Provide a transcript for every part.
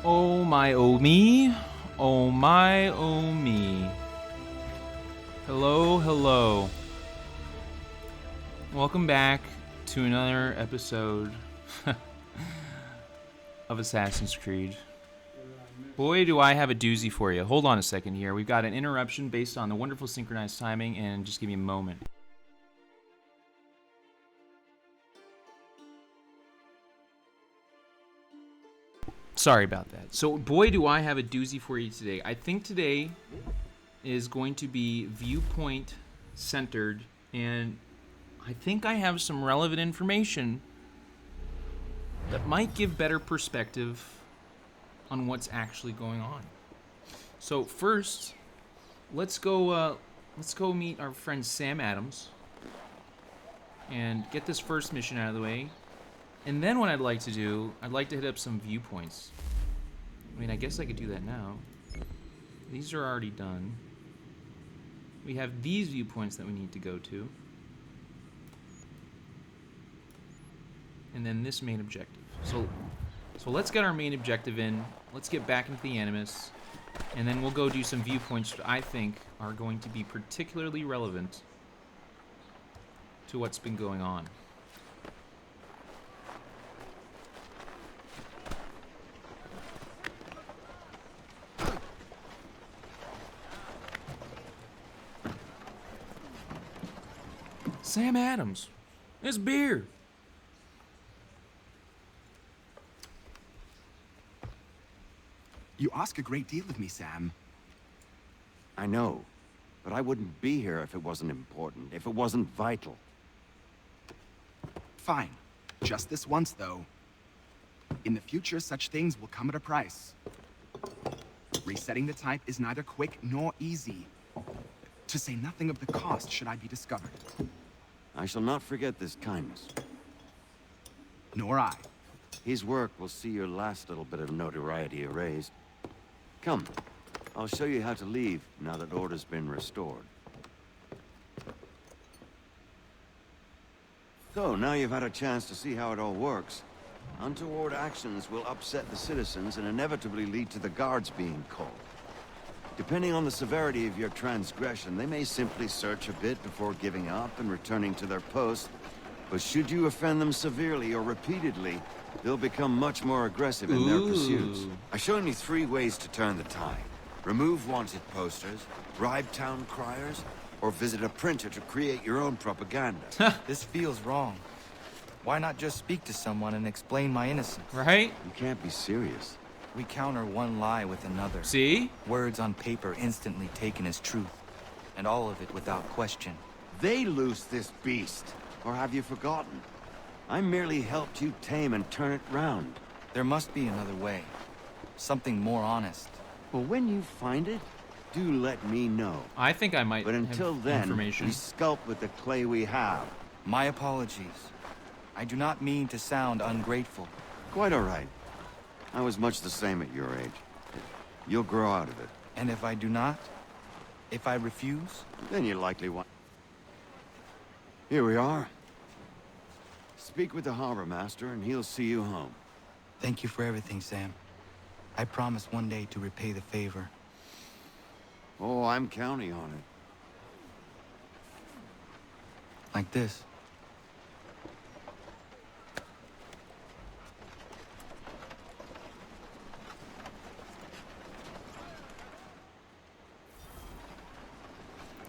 Oh my oh me. Oh my oh me. Hello, hello. Welcome back to another episode of Assassin's Creed. Boy, do I have a doozy for you. Hold on a second here. We've got an interruption based on the wonderful synchronized timing, and just give me a moment. Sorry about that. So, boy, do I have a doozy for you today. I think today is going to be viewpoint centered, and I think I have some relevant information that might give better perspective on what's actually going on. So first, let's go meet our friend Sam Adams and get this first mission out of the way. And then what I'd like to do, I'd like to hit up some viewpoints. I mean, I guess I could do that now. These are already done. We have these viewpoints that we need to go to. And then this main objective. So let's get our main objective in. Let's get back into the Animus. And then we'll go do some viewpoints that I think are going to be particularly relevant to what's been going on. Sam Adams. It's beer. You ask a great deal of me, Sam. I know, but I wouldn't be here if it wasn't important, if it wasn't vital. Fine. Just this once, though. In the future, such things will come at a price. Resetting the type is neither quick nor easy. To say nothing of the cost should I be discovered. I shall not forget this kindness. Nor I. His work will see your last little bit of notoriety erased. Come, I'll show you how to leave now that order's been restored. So, now you've had a chance to see how it all works. Untoward actions will upset the citizens and inevitably lead to the guards being called. Depending on the severity of your transgression, they may simply search a bit before giving up and returning to their post. But should you offend them severely or repeatedly, they'll become much more aggressive in their pursuits. I've shown you 3 ways to turn the tide. Remove wanted posters, bribe town criers, or visit a printer to create your own propaganda. This feels wrong. Why not just speak to someone and explain my innocence? Right? You can't be serious. We counter one lie with another. See? Words on paper instantly taken as truth, and all of it without question. They loose this beast. Or have you forgotten? I merely helped you tame and turn it round. There must be another way. Something more honest. Well, when you find it, do let me know. I think I might But until have then, information. we sculpt with the clay we have. My apologies. I do not mean to sound ungrateful. Quite all right. I was much the same at your age. You'll grow out of it. And if I do not? If I refuse? Then you likely want... Here we are. Speak with the harbor master and he'll see you home. Thank you for everything, Sam. I promise one day to repay the favor. Oh, I'm counting on it. Like this.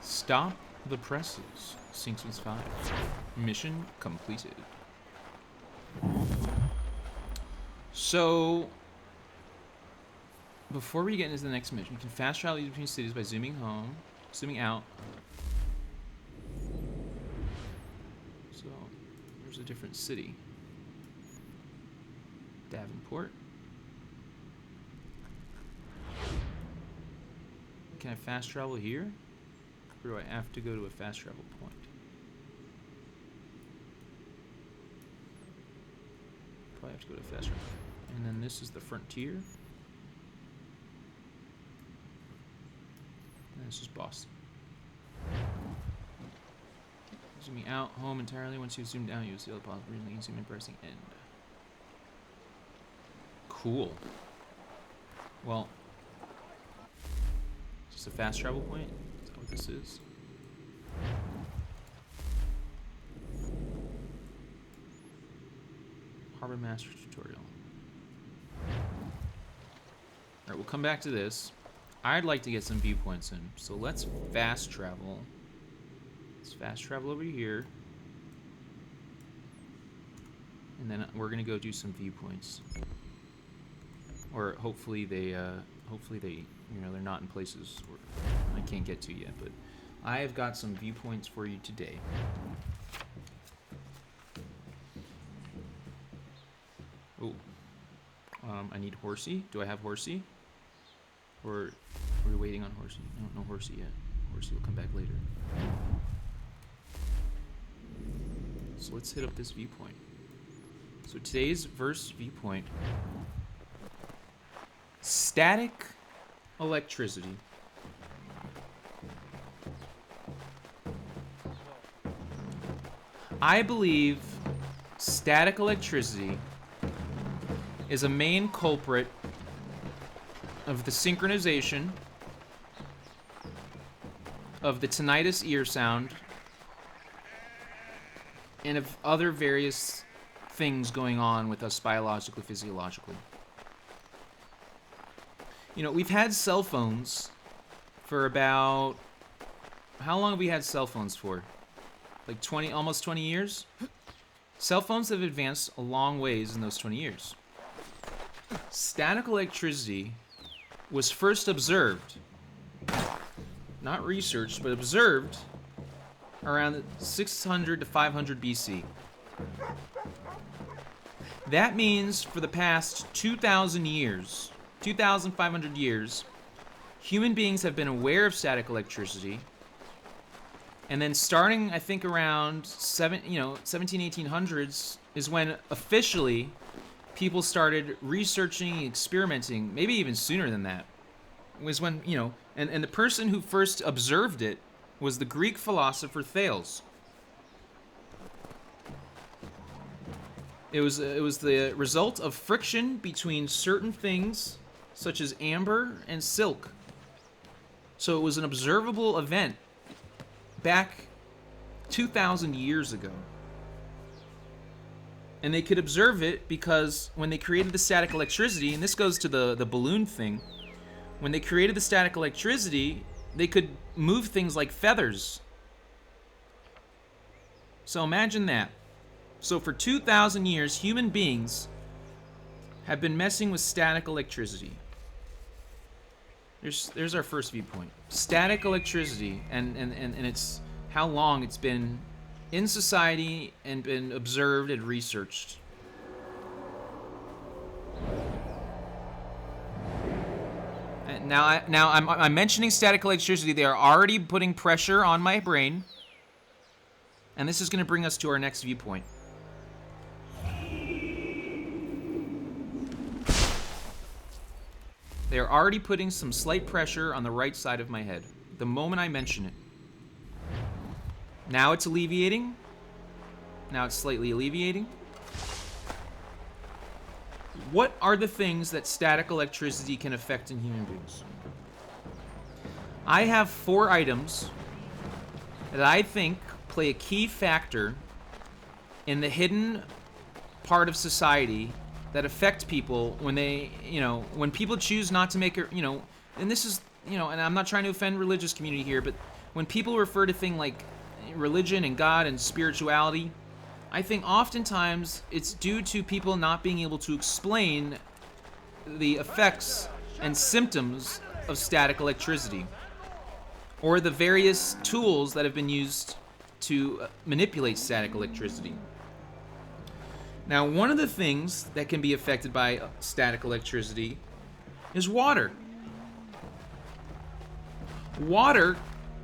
Stop the presses. Sinksons 5. Mission completed. So, before we get into the next mission, you can fast travel between cities by zooming out. So, there's a different city. Davenport. Can I fast travel here? Or do I have to go to a fast travel point? Probably have to go to fast travel. And then this is the frontier. And this is Boston. Zooming out, home entirely. Once you've zoomed out, you'll see all the possible reasons you can zoom in pressing end. Cool. Well, just a fast travel point? Is that what this is? Harbor Master tutorial. Alright, we'll come back to this. I'd like to get some viewpoints in, so let's fast travel. Let's fast travel over here. And then we're gonna go do some viewpoints. Or hopefully they, you know, they're not in places where I can't get to yet, but I have got some viewpoints for you today. Oh, I need Horsey. Do I have Horsey? Or are we waiting on Horsey? No Horsey yet. Horsey will come back later. So let's hit up this viewpoint. So today's verse viewpoint: static electricity. I believe static electricity is a main culprit of the synchronization of the tinnitus ear sound and of other various things going on with us biologically, physiologically. You know, we've had cell phones for about... How long have we had cell phones for? Like 20, almost 20 years? Cell phones have advanced a long ways in those 20 years. Static electricity was first observed, not researched, but observed around 600 to 500 BC. That means for the past 2,000 years, 2,500 years, human beings have been aware of static electricity. And then starting, I think, around 1800s is when officially people started researching and experimenting, maybe even sooner than that. It was when, you know, and the person who first observed it was the Greek philosopher Thales. It was the result of friction between certain things, such as amber and silk. So it was an observable event back 2,000 years ago. And they could observe it because when they created the static electricity, and this goes to the balloon thing, when they created the static electricity, they could move things like feathers. So imagine that. So for 2,000 years, human beings have been messing with static electricity. There's our first viewpoint. Static electricity, and it's how long it's been in society and been observed and researched. And now I'm mentioning static electricity. They are already putting pressure on my brain, and this is going to bring us to our next viewpoint. They are already putting some slight pressure on the right side of my head the moment I mention it. Now it's alleviating. Now it's slightly alleviating. What are the things that static electricity can affect in human beings? I have 4 items that I think play a key factor in the hidden part of society that affect people when they, you know, when people choose not to make it, you know, and this is, you know, and I'm not trying to offend religious community here, but when people refer to things like religion and God and spirituality, I think oftentimes it's due to people not being able to explain the effects and symptoms of static electricity or the various tools that have been used to manipulate static electricity. Now, one of the things that can be affected by static electricity is water. Water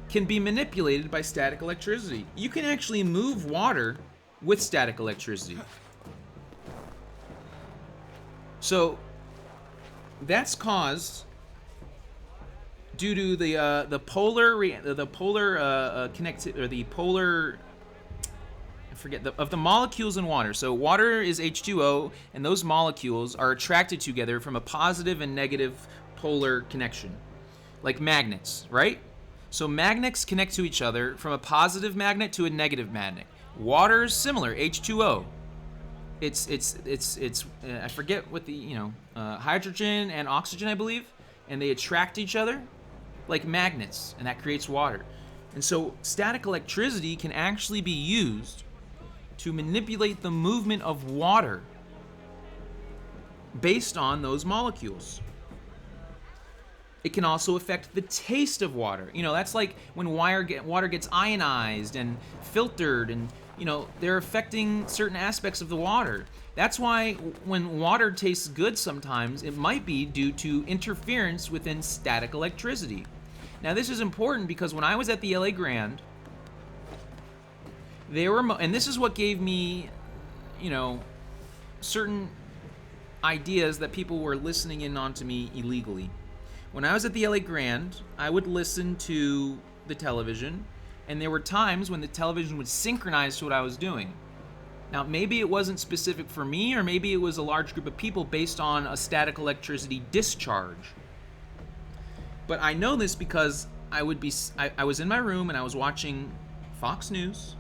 can be manipulated by static electricity. You can actually move water with static electricity. So that's caused due to the polar connected, or the polar, I forget, of the molecules in water. So water is H2O, and those molecules are attracted together from a positive and negative polar connection, like magnets, right? So magnets connect to each other from a positive magnet to a negative magnet. Water is similar, H2O. It's I forget what the, hydrogen and oxygen, I believe, and they attract each other like magnets, and that creates water. And so static electricity can actually be used to manipulate the movement of water based on those molecules. It can also affect the taste of water. That's like when water gets ionized and filtered, and they're affecting certain aspects of the water. That's why when water tastes good sometimes, it might be due to interference within static electricity. Now this is important because when I was at the LA Grand, and this is what gave me, certain ideas that people were listening in onto me illegally. When I was at the LA Grand, I would listen to the television, and there were times when the television would synchronize to what I was doing. Now, maybe it wasn't specific for me, or maybe it was a large group of people based on a static electricity discharge. But I know this because I was in my room and I was watching Fox News,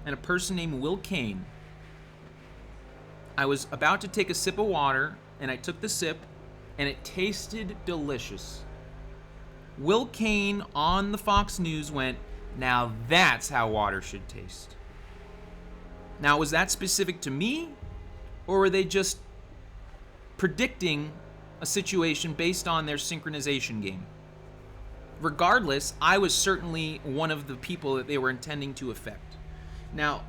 and a person named Will Kane. I was about to take a sip of water, and I took the sip, and it tasted delicious. Will Kane on the Fox News went, "Now that's how water should taste." Now, was that specific to me, or were they just predicting a situation based on their synchronization game? Regardless, I was certainly one of the people that they were intending to affect. Now,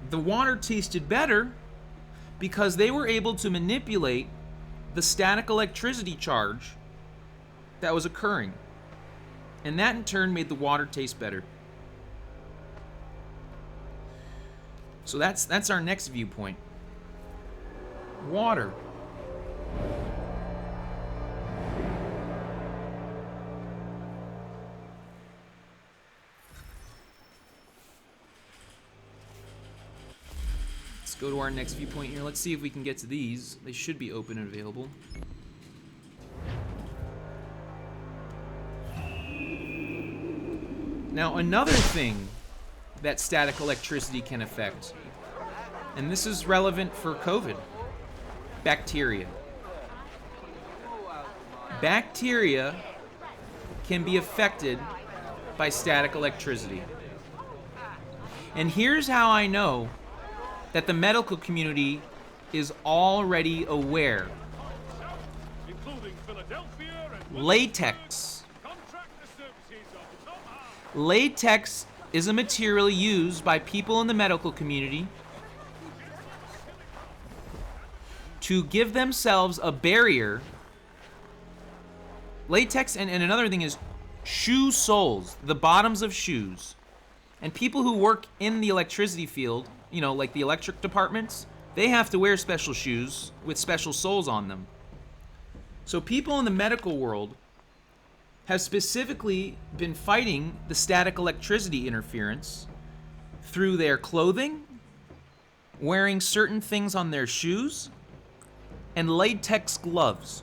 the water tasted better because they were able to manipulate the static electricity charge that was occurring. And that in turn made the water taste better. So that's our next viewpoint. Water. Let's go to our next viewpoint here. Let's see if we can get to these. They should be open and available. Now, another thing that static electricity can affect, and this is relevant for COVID, bacteria. Bacteria can be affected by static electricity. And here's how I know that the medical community is already aware. Latex. Latex is a material used by people in the medical community to give themselves a barrier. Latex, and another thing is shoe soles, the bottoms of shoes. And people who work in the electricity field, like the electric departments, they have to wear special shoes with special soles on them. So people in the medical world have specifically been fighting the static electricity interference through their clothing, wearing certain things on their shoes, and latex gloves.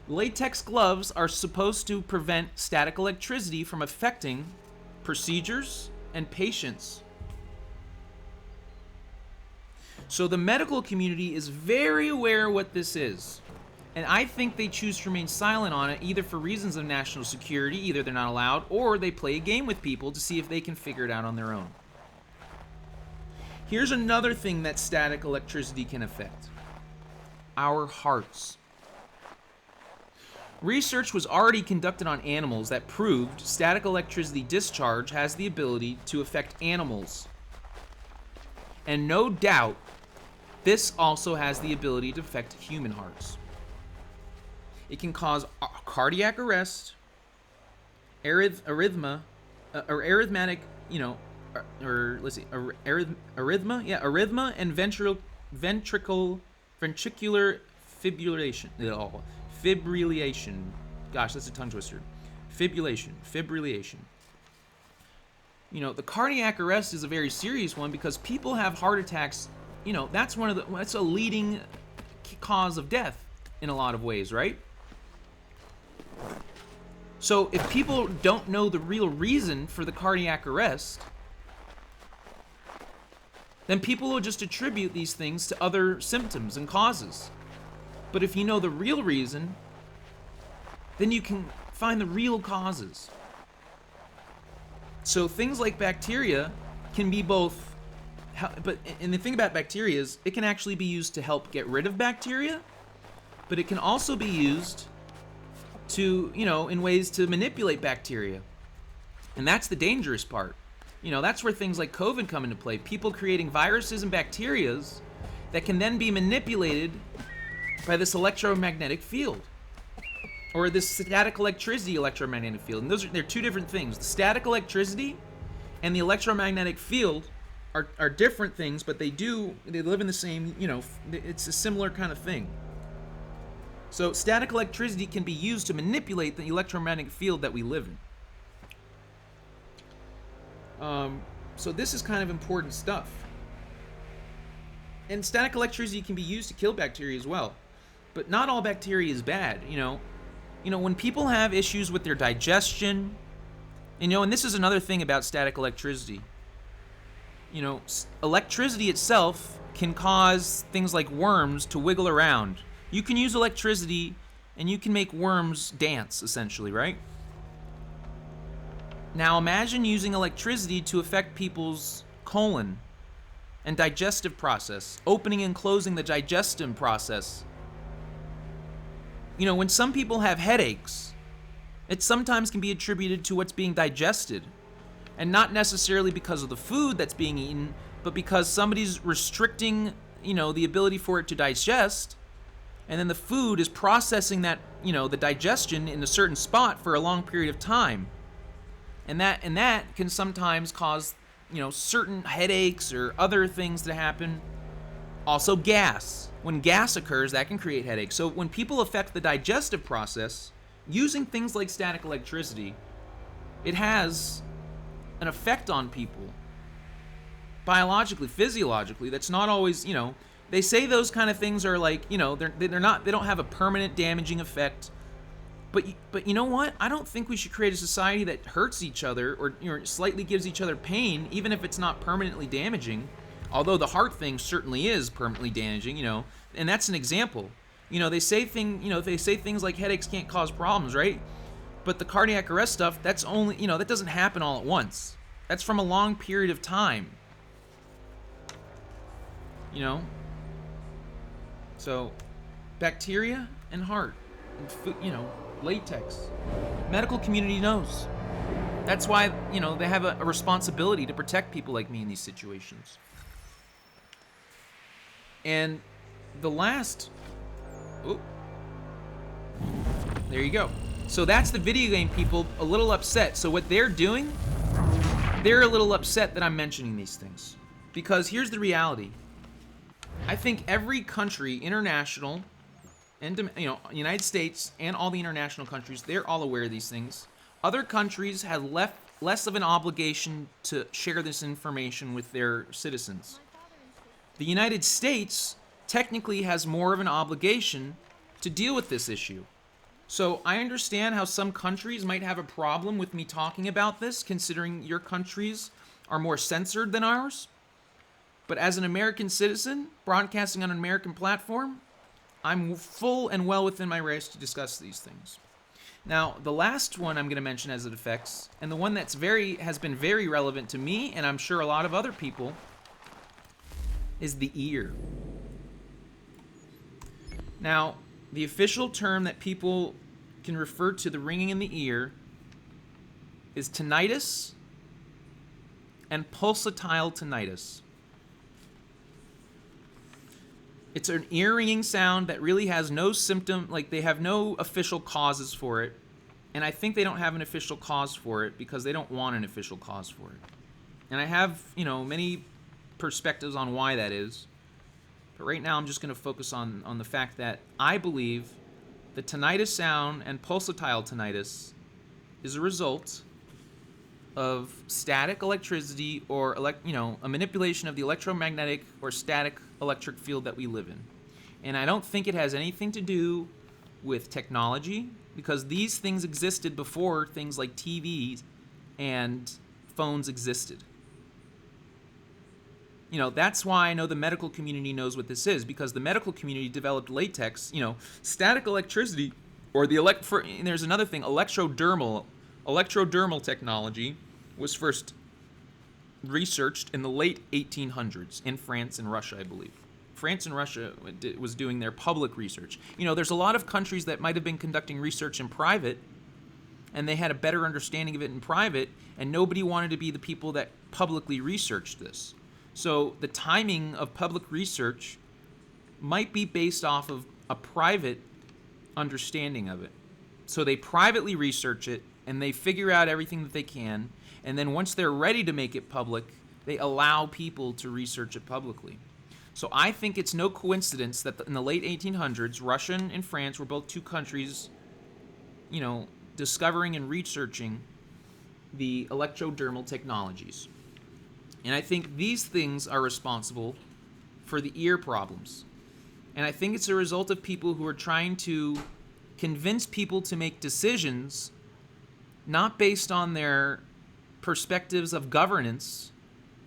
Latex gloves are supposed to prevent static electricity from affecting procedures and patients. So the medical community is very aware of what this is. And I think they choose to remain silent on it, either for reasons of national security, either they're not allowed, or they play a game with people to see if they can figure it out on their own. Here's another thing that static electricity can affect: our hearts. Research was already conducted on animals that proved static electricity discharge has the ability to affect animals. And no doubt, this also has the ability to affect human hearts. It can cause cardiac arrest, arrhythmia, or arrhythmatic, arrhythmia, arrhythmia, and ventricular fibrillation. Gosh, that's a tongue twister. Fibrillation. The cardiac arrest is a very serious one because people have heart attacks. That's a leading cause of death in a lot of ways, right? So if people don't know the real reason for the cardiac arrest, then people will just attribute these things to other symptoms and causes. But if you know the real reason, then you can find the real causes. So things like bacteria can be both, and the thing about bacteria is it can actually be used to help get rid of bacteria, but it can also be used to, in ways to manipulate bacteria. And that's the dangerous part. That's where things like COVID come into play. People creating viruses and bacterias that can then be manipulated by this electromagnetic field, or this static electricity electromagnetic field. And they're two different things. The static electricity and the electromagnetic field are different things, but they live in the same, it's a similar kind of thing. So static electricity can be used to manipulate the electromagnetic field that we live in. So this is kind of important stuff. And static electricity can be used to kill bacteria as well. But not all bacteria is bad, when people have issues with their digestion, and this is another thing about static electricity. Electricity itself can cause things like worms to wiggle around. You can use electricity and you can make worms dance, essentially, right? Now imagine using electricity to affect people's colon and digestive process, opening and closing the digestive process. When some people have headaches, it sometimes can be attributed to what's being digested, and not necessarily because of the food that's being eaten, but because somebody's restricting, the ability for it to digest, and then the food is processing that, the digestion in a certain spot for a long period of time. And that can sometimes cause, certain headaches or other things to happen. Also gas. When gas occurs, that can create headaches. So when people affect the digestive process, using things like static electricity, it has an effect on people. Biologically, physiologically, that's not always, they say those kind of things are like, they don't have a permanent damaging effect. But you know what? I don't think we should create a society that hurts each other or slightly gives each other pain, even if it's not permanently damaging. Although the heart thing certainly is permanently damaging, and that's an example. They say things like headaches can't cause problems, right? But the cardiac arrest stuff, that's only, that doesn't happen all at once. That's from a long period of time. So bacteria and heart, and food, latex. Medical community knows. That's why, they have a responsibility to protect people like me in these situations. And the last, there you go. So that's the video game people a little upset. So what they're doing, they're a little upset that I'm mentioning these things. Because here's the reality. I think every country, international, and United States and all the international countries, they're all aware of these things. Other countries have less of an obligation to share this information with their citizens. The United States technically has more of an obligation to deal with this issue. So I understand how some countries might have a problem with me talking about this, considering your countries are more censored than ours. But as an American citizen, broadcasting on an American platform, I'm full and well within my rights to discuss these things. Now, the last one I'm going to mention as it affects, and the one that's has been very relevant to me, and I'm sure a lot of other people, is the ear. Now, the official term that people can refer to the ringing in the ear is tinnitus and pulsatile tinnitus. It's an ear ringing sound that really has no symptom, like they have no official causes for it. And I think they don't have an official cause for it because they don't want an official cause for it. And I have, many perspectives on why that is. But right now I'm just going to focus on the fact that I believe the tinnitus sound and pulsatile tinnitus is a result of static electricity or a manipulation of the electromagnetic or static electric field that we live in. And I don't think it has anything to do with technology, because these things existed before things like TVs and phones existed. You know, that's why I know the medical community knows what this is, because the medical community developed latex, you know, static electricity, or and there's another thing, electrodermal technology was first researched in the late 1800s in France and Russia, I believe. France and Russia was doing their public research. You know, there's a lot of countries that might have been conducting research in private, and they had a better understanding of it in private, and nobody wanted to be the people that publicly researched this. So the timing of public research might be based off of a private understanding of it. So they privately research it, and they figure out everything that they can, and then once they're ready to make it public, they allow people to research it publicly. So I think it's no coincidence that in the late 1800s, Russia and France were both two countries, you know, discovering and researching the electrodermal technologies. And I think these things are responsible for the ear problems. And I think it's a result of people who are trying to convince people to make decisions not based on their perspectives of governance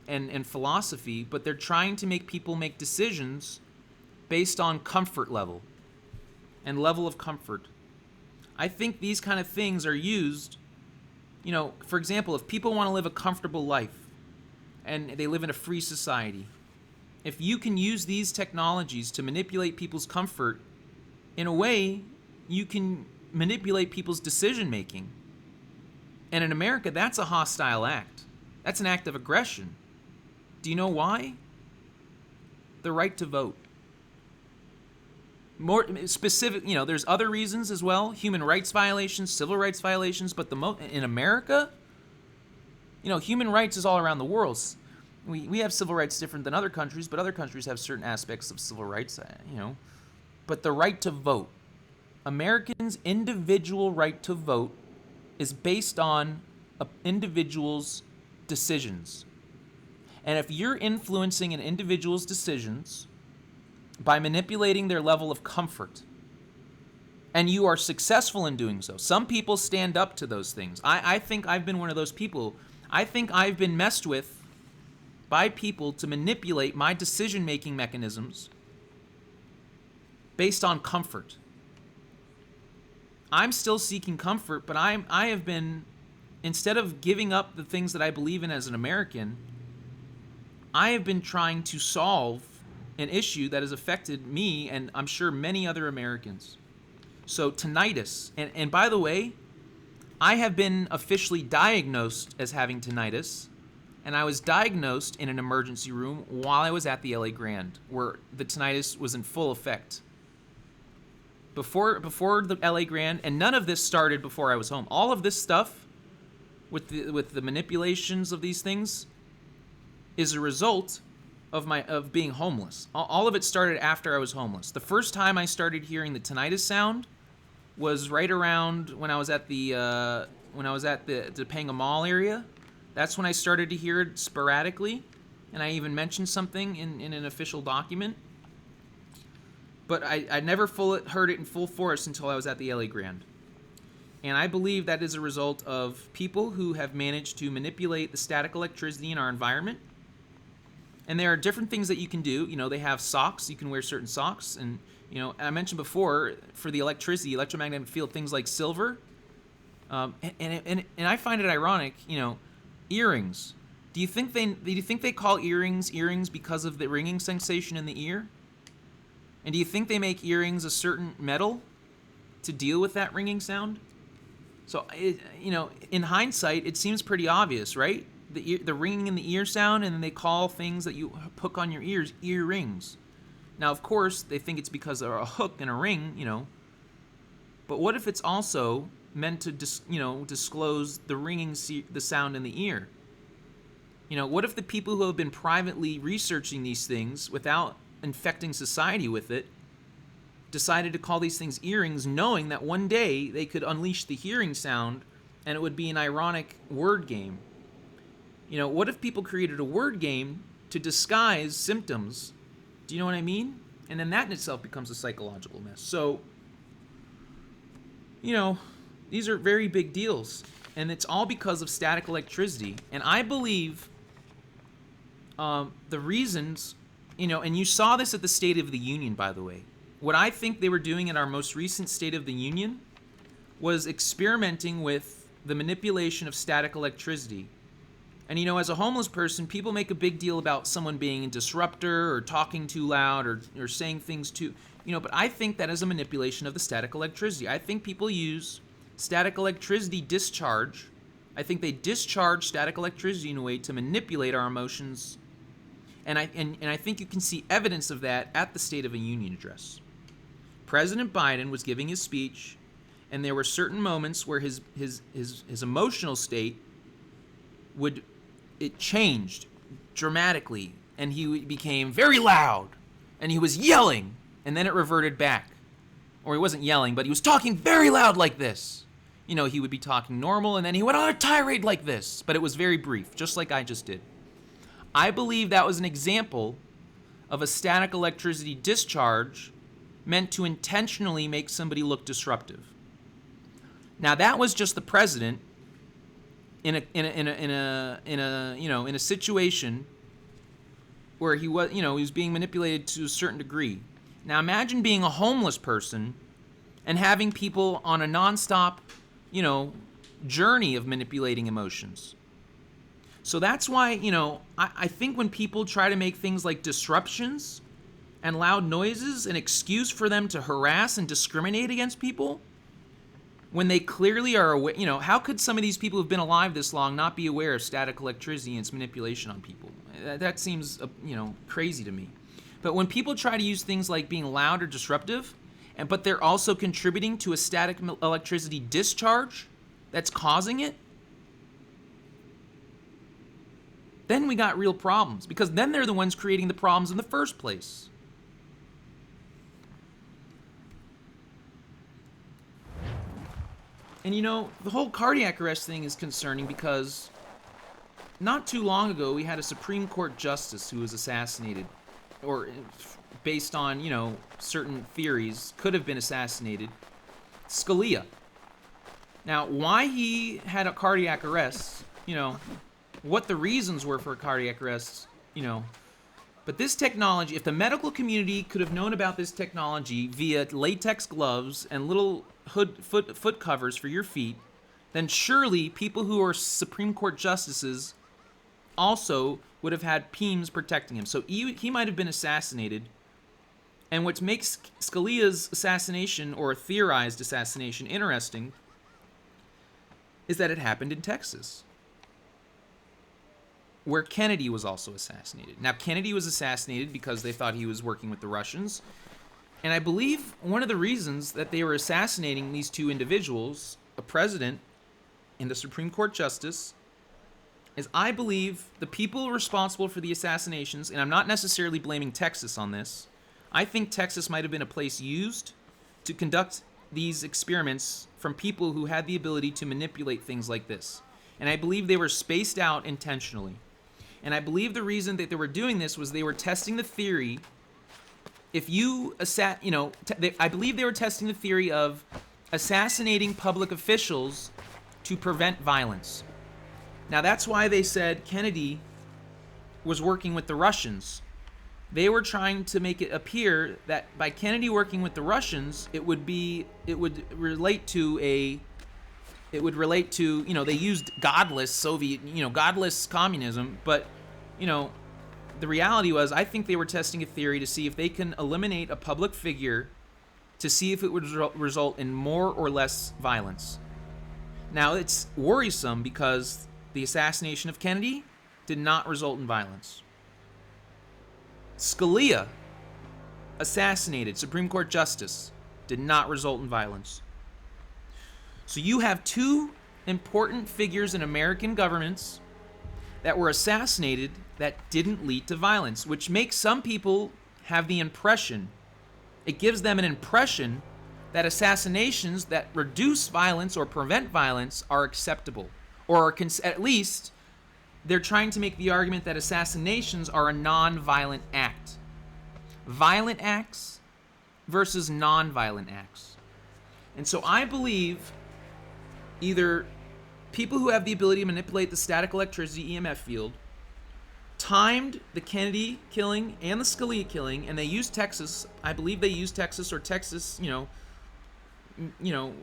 and philosophy, but they're trying to make people make decisions based on comfort level and level of comfort. I think these kind of things are used, you know, for example, if people want to live a comfortable life and they live in a free society, if you can use these technologies to manipulate people's comfort, in a way, you can manipulate people's decision making. And in America, that's a hostile act. That's an act of aggression. Do you know why? The right to vote. More specific, you know, there's other reasons as well, human rights violations, civil rights violations, but in America, you know, human rights is all around the world. We have civil rights different than other countries, but other countries have certain aspects of civil rights, you know. But the right to vote, Americans' individual right to vote is based on an individual's decisions. And if you're influencing an individual's decisions by manipulating their level of comfort, and you are successful in doing so, some people stand up to those things. I think I've been one of those people. I think I've been messed with by people to manipulate my decision-making mechanisms based on comfort. I'm still seeking comfort, but I have been, instead of giving up the things that I believe in as an American, I have been trying to solve an issue that has affected me and I'm sure many other Americans. So tinnitus, and by the way, I have been officially diagnosed as having tinnitus, and I was diagnosed in an emergency room while I was at the LA Grand, where the tinnitus was in full effect. Before the LA Grand, and none of this started before I was home. All of this stuff with the manipulations of these things is a result of being homeless. All of it started after I was homeless. The first time I started hearing the tinnitus sound was right around when I was at the Topanga Mall area. That's when I started to hear it sporadically, and I even mentioned something in an official document. But I never heard it in full force until I was at the LA Grand. And I believe that is a result of people who have managed to manipulate the static electricity in our environment. And there are different things that you can do. You know, they have socks. You can wear certain socks. And, you know, I mentioned before, for the electricity, electromagnetic field, things like silver. And I find it ironic, you know, earrings. Do you think they call earrings because of the ringing sensation in the ear? And do you think they make earrings a certain metal to deal with that ringing sound? So, you know, in hindsight, it seems pretty obvious, right? The ringing in the ear sound, and then they call things that you hook on your ears earrings. Now, of course, they think it's because of a hook and a ring, you know. But what if it's also meant to, disclose the ringing, the sound in the ear? You know, what if the people who have been privately researching these things without infecting society with it decided to call these things earrings, knowing that one day they could unleash the hearing sound and it would be an ironic word game? You know, what if people created a word game to disguise symptoms? Do you know what I mean? And then that in itself becomes a psychological mess. So, these are very big deals. And it's all because of static electricity. And I believe the reasons, and you saw this at the State of the Union, by the way. What I think they were doing at our most recent State of the Union was experimenting with the manipulation of static electricity. And as a homeless person, people make a big deal about someone being a disruptor or talking too loud or saying things too, but I think that is a manipulation of the static electricity. I think people use static electricity discharge. I think they discharge static electricity in a way to manipulate our emotions. And I think you can see evidence of that at the State of the Union address. President Biden was giving his speech, and there were certain moments where his emotional state it changed dramatically, and he became very loud, and he was yelling, and then it reverted back. Or he wasn't yelling, but he was talking very loud like this. He would be talking normal, and then he went on a tirade like this, but it was very brief, just like I just did. I believe that was an example of a static electricity discharge meant to intentionally make somebody look disruptive. Now, that was just the president in a situation where he was being manipulated to a certain degree. Now imagine being a homeless person and having people on a nonstop, journey of manipulating emotions. So that's why, I think when people try to make things like disruptions and loud noises an excuse for them to harass and discriminate against people, when they clearly are aware, how could some of these people who've been alive this long not be aware of static electricity and its manipulation on people? That seems, crazy to me. But when people try to use things like being loud or disruptive, but they're also contributing to a static electricity discharge that's causing it, then we got real problems, because then they're the ones creating the problems in the first place. And the whole cardiac arrest thing is concerning because not too long ago we had a Supreme Court justice who was assassinated, or based on, certain theories, could have been assassinated, Scalia. Now, why he had a cardiac arrest, what the reasons were for a cardiac arrest, but this technology, if the medical community could have known about this technology via latex gloves and little foot covers for your feet, then surely people who are Supreme Court justices also would have had PEEMs protecting him. So he might have been assassinated. And what makes Scalia's assassination, or theorized assassination, interesting is that it happened in Texas, where Kennedy was also assassinated. Now, Kennedy was assassinated because they thought he was working with the Russians. And I believe one of the reasons that they were assassinating these two individuals, a president and a Supreme Court justice, is I believe the people responsible for the assassinations, and I'm not necessarily blaming Texas on this, I think Texas might have been a place used to conduct these experiments from people who had the ability to manipulate things like this. And I believe they were spaced out intentionally. And I believe the reason that they were doing this was they were testing the theory. If you I believe they were testing the theory of assassinating public officials to prevent violence. Now that's why they said Kennedy was working with the Russians. They were trying to make it appear that by Kennedy working with the Russians, it would relate to, they used godless Soviet, godless communism, but, the reality was, I think they were testing a theory to see if they can eliminate a public figure to see if it would result in more or less violence. Now, it's worrisome because the assassination of Kennedy did not result in violence. Scalia, assassinated Supreme Court justice, did not result in violence. So you have two important figures in American governments that were assassinated that didn't lead to violence, which makes some people have the impression, it gives them an impression that assassinations that reduce violence or prevent violence are acceptable, or at least they're trying to make the argument that assassinations are a non-violent act. violent acts versus non-violent acts. And so I believe either people who have the ability to manipulate the static electricity EMF field timed the Kennedy killing and the Scalia killing, and they used Texas. I believe they used Texas, or Texas,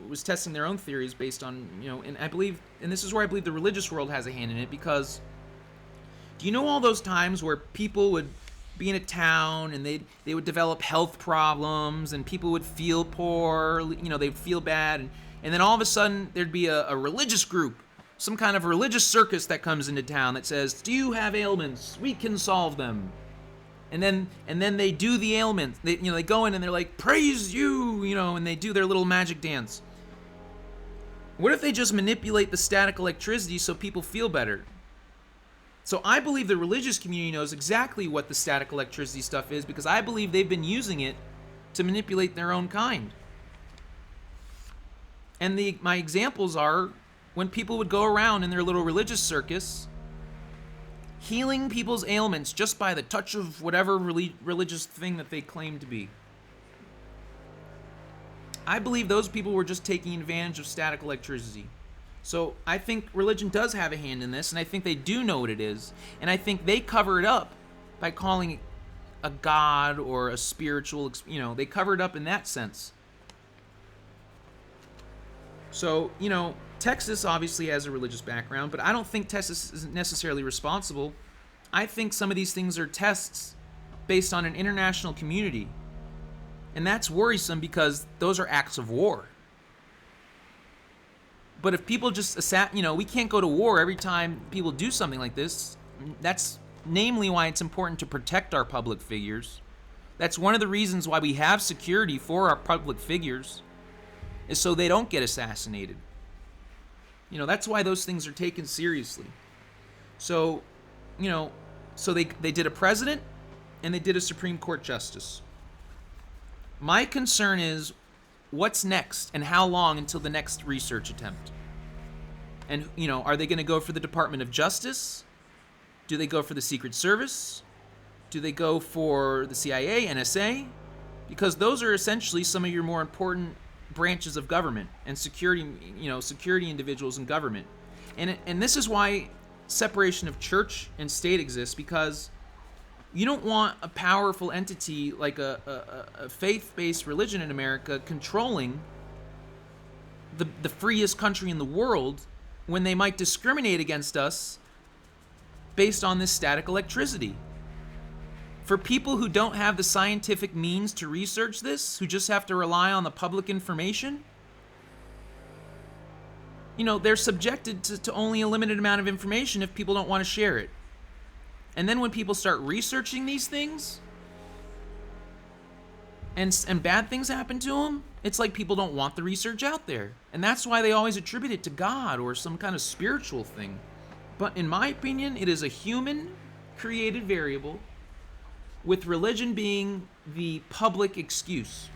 was testing their own theories based on, and I believe, and this is where I believe the religious world has a hand in it, because do you know all those times where people would be in a town and they would develop health problems and people would feel poor, they'd feel bad, and then all of a sudden there'd be a religious group, some kind of religious circus that comes into town that says, do you have ailments? We can solve them. And then they do the ailments. They go in and they're like, praise you, and they do their little magic dance. What if they just manipulate the static electricity so people feel better? So I believe the religious community knows exactly what the static electricity stuff is, because I believe they've been using it to manipulate their own kind. And my examples are when people would go around in their little religious circus healing people's ailments just by the touch of whatever religious thing that they claim to be. I believe those people were just taking advantage of static electricity. So I think religion does have a hand in this, and I think they do know what it is, and I think they cover it up by calling it a god or a spiritual, they cover it up in that sense. So, Texas obviously has a religious background, but I don't think Texas is necessarily responsible. I think some of these things are tests based on an international community. And that's worrisome because those are acts of war. But if people just, we can't go to war every time people do something like this. That's namely why it's important to protect our public figures. That's one of the reasons why we have security for our public figures, is so they don't get assassinated. That's why those things are taken seriously. So, so they did a president and they did a Supreme Court justice. My concern is what's next and how long until the next research attempt. And, are they going to go for the Department of Justice? Do they go for the Secret Service? Do they go for the CIA, NSA? Because those are essentially some of your more important branches of government and security individuals in government. And this is why separation of church and state exists, because you don't want a powerful entity like a faith-based religion in America controlling the freest country in the world when they might discriminate against us based on this static electricity. For people who don't have the scientific means to research this, who just have to rely on the public information, they're subjected to only a limited amount of information if people don't want to share it. And then when people start researching these things, and bad things happen to them, it's like people don't want the research out there. And that's why they always attribute it to God or some kind of spiritual thing. But in my opinion, it is a human-created variable, with religion being the public excuse.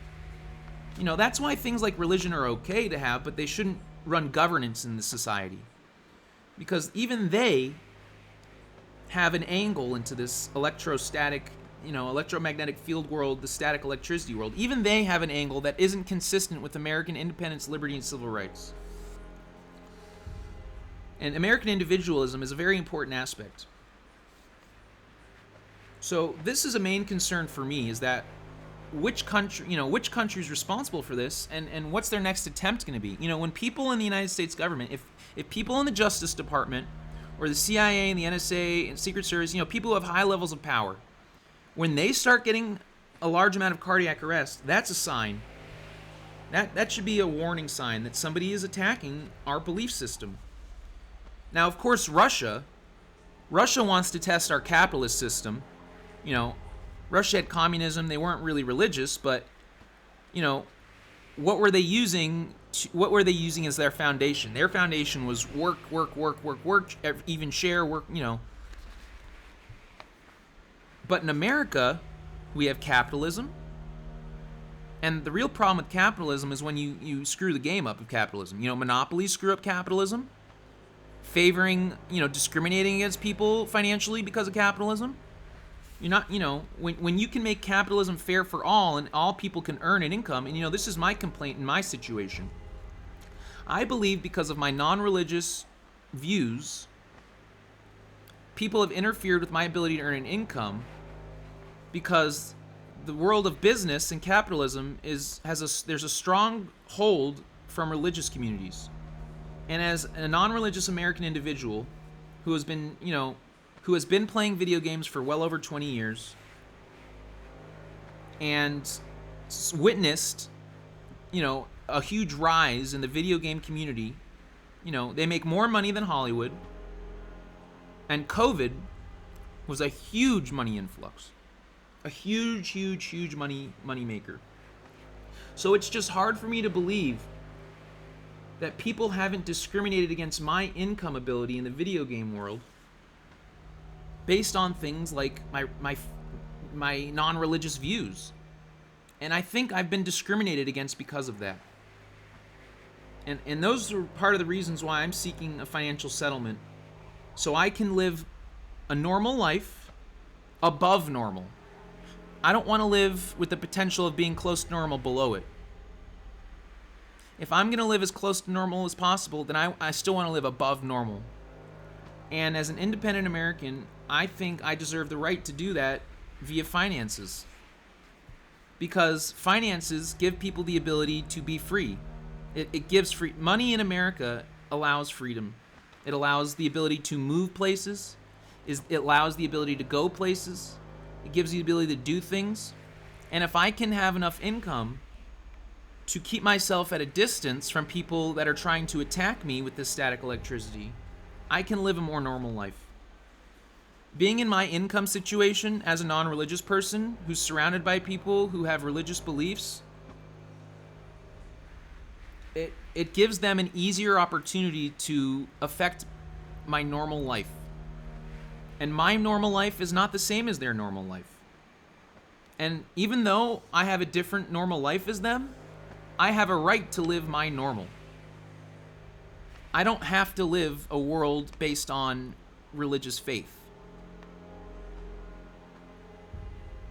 That's why things like religion are okay to have, but they shouldn't run governance in the society. Because even they have an angle into this electromagnetic field world, the static electricity world. Even they have an angle that isn't consistent with American independence, liberty, and civil rights. And American individualism is a very important aspect. So this is a main concern for me, is that which country is responsible for this, and what's their next attempt going to be? When people in the United States government, if people in the Justice Department or the CIA and the NSA and Secret Service, people who have high levels of power, when they start getting a large amount of cardiac arrest, that's a sign. That should be a warning sign that somebody is attacking our belief system. Now, of course, Russia wants to test our capitalist system. Russia had communism. They weren't really religious, but, what were they using? What were they using as their foundation? Their foundation was work, even share, work, But in America, we have capitalism. And the real problem with capitalism is when you screw the game up of capitalism. Monopolies screw up capitalism. Favoring, discriminating against people financially because of capitalism. You're not, when you can make capitalism fair for all and all people can earn an income, and this is my complaint in my situation. I believe because of my non-religious views, people have interfered with my ability to earn an income because the world of business and capitalism there's a strong hold from religious communities. And as a non-religious American individual who has been playing video games for well over 20 years and witnessed, a huge rise in the video game community, they make more money than Hollywood, and COVID was a huge money influx, a huge money maker. So it's just hard for me to believe that people haven't discriminated against my income ability in the video game world based on things like my non-religious views. And I think I've been discriminated against because of that. And those are part of the reasons why I'm seeking a financial settlement, so I can live a normal life above normal. I don't want to live with the potential of being close to normal below it. If I'm going to live as close to normal as possible, then I still want to live above normal. And as an independent American, I think I deserve the right to do that via finances. Because finances give people the ability to be free. It gives free. Money in America allows freedom. It allows the ability to move places. It allows the ability to go places. It gives you the ability to do things. And if I can have enough income to keep myself at a distance from people that are trying to attack me with this static electricity, I can live a more normal life. Being in my income situation as a non-religious person who's surrounded by people who have religious beliefs, it gives them an easier opportunity to affect my normal life. And my normal life is not the same as their normal life. And even though I have a different normal life as them, I have a right to live my normal. I don't have to live a world based on religious faith.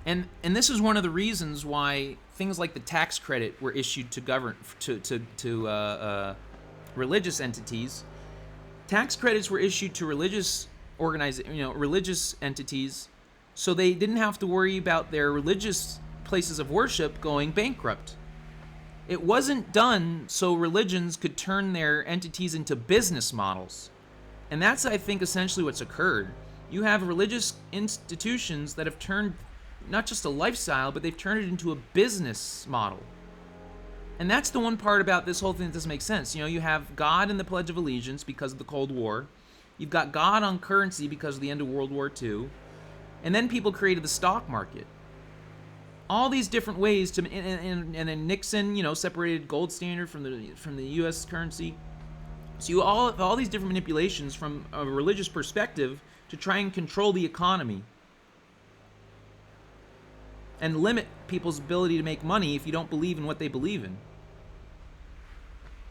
And this is one of the reasons why things like the tax credit were issued to religious entities. Tax credits were issued to religious entities, so they didn't have to worry about their religious places of worship going bankrupt. It wasn't done so religions could turn their entities into business models. And that's, I think, essentially what's occurred. You have religious institutions that have turned not just a lifestyle, but they've turned it into a business model. And that's the one part about this whole thing that doesn't make sense. You have God in the Pledge of Allegiance because of the Cold War. You've got God on currency because of the end of World War II. And then people created the stock market. All these different ways to, and then Nixon, separated gold standard from the U.S. currency. So you all these different manipulations from a religious perspective to try and control the economy and limit people's ability to make money if you don't believe in what they believe in.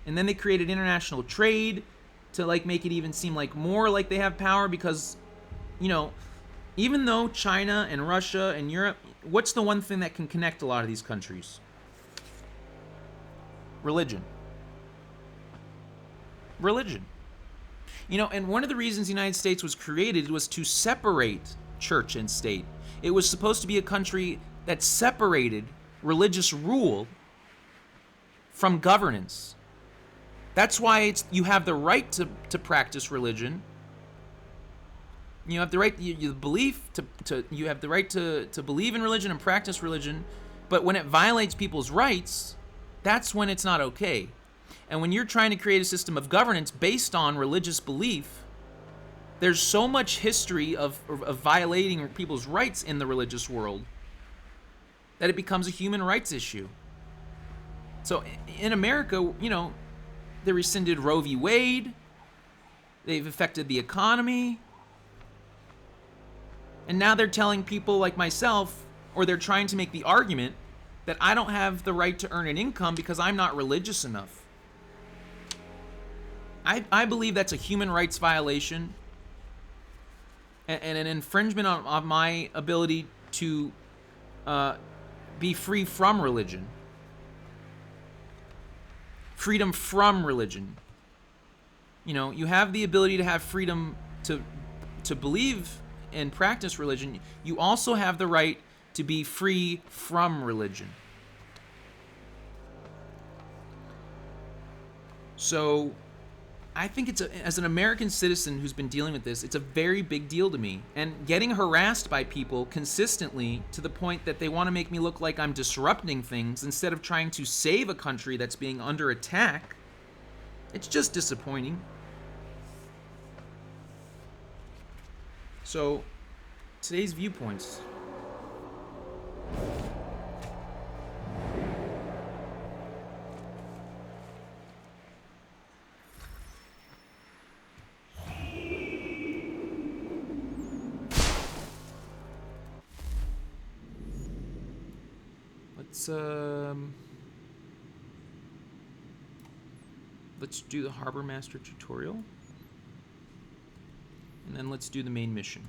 And then they created international trade to make it even seem like more like they have power because, even though China and Russia and Europe, what's the one thing that can connect a lot of these countries? Religion. And one of the reasons the United States was created was to separate church and state. It was supposed to be a country that separated religious rule from governance. That's why you have the right to practice religion. You have the right, you have the right to believe in religion and practice religion, but when it violates people's rights, that's when it's not okay. And when you're trying to create a system of governance based on religious belief, there's so much history of violating people's rights in the religious world that it becomes a human rights issue. So in America, they rescinded Roe v. Wade. They've affected the economy. And now they're telling people like myself, or they're trying to make the argument that I don't have the right to earn an income because I'm not religious enough. I believe that's a human rights violation. and an infringement on my ability to be free from religion. Freedom from religion. You know, you have the ability to have freedom to believe and practice religion. You also have the right to be free from religion. So I think as an American citizen who's been dealing with this, it's a very big deal to me. And getting harassed by people consistently to the point that they want to make me look like I'm disrupting things instead of trying to save a country that's being under attack, it's just disappointing. So, today's viewpoints. Let's do the Harbor Master tutorial. And then let's do the main mission.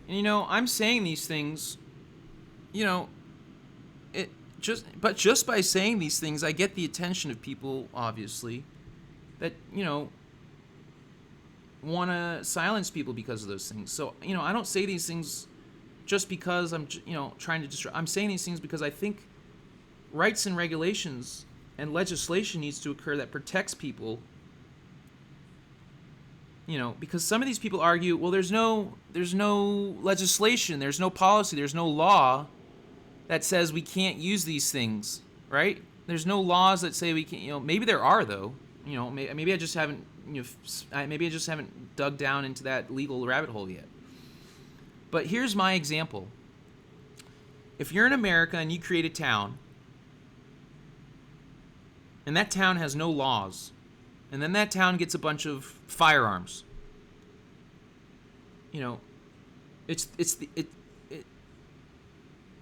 And you know, I'm saying these things, you know, just by saying these things, I get the attention of people, obviously, that, you know, want to silence people because of those things. So, you know, I don't say these things just because I'm, you know, trying to distract. I'm saying these things because I think rights and regulations and legislation needs to occur that protects people. You know, because some of these people argue, well, there's no legislation, there's no policy, there's no law that says we can't use these things, right? There's no laws that say we can't. You know, maybe there are though. You know, maybe I just haven't. You know, maybe I just haven't dug down into that legal rabbit hole yet. But here's my example. If you're in America and you create a town, and that town has no laws, and then that town gets a bunch of firearms. You know,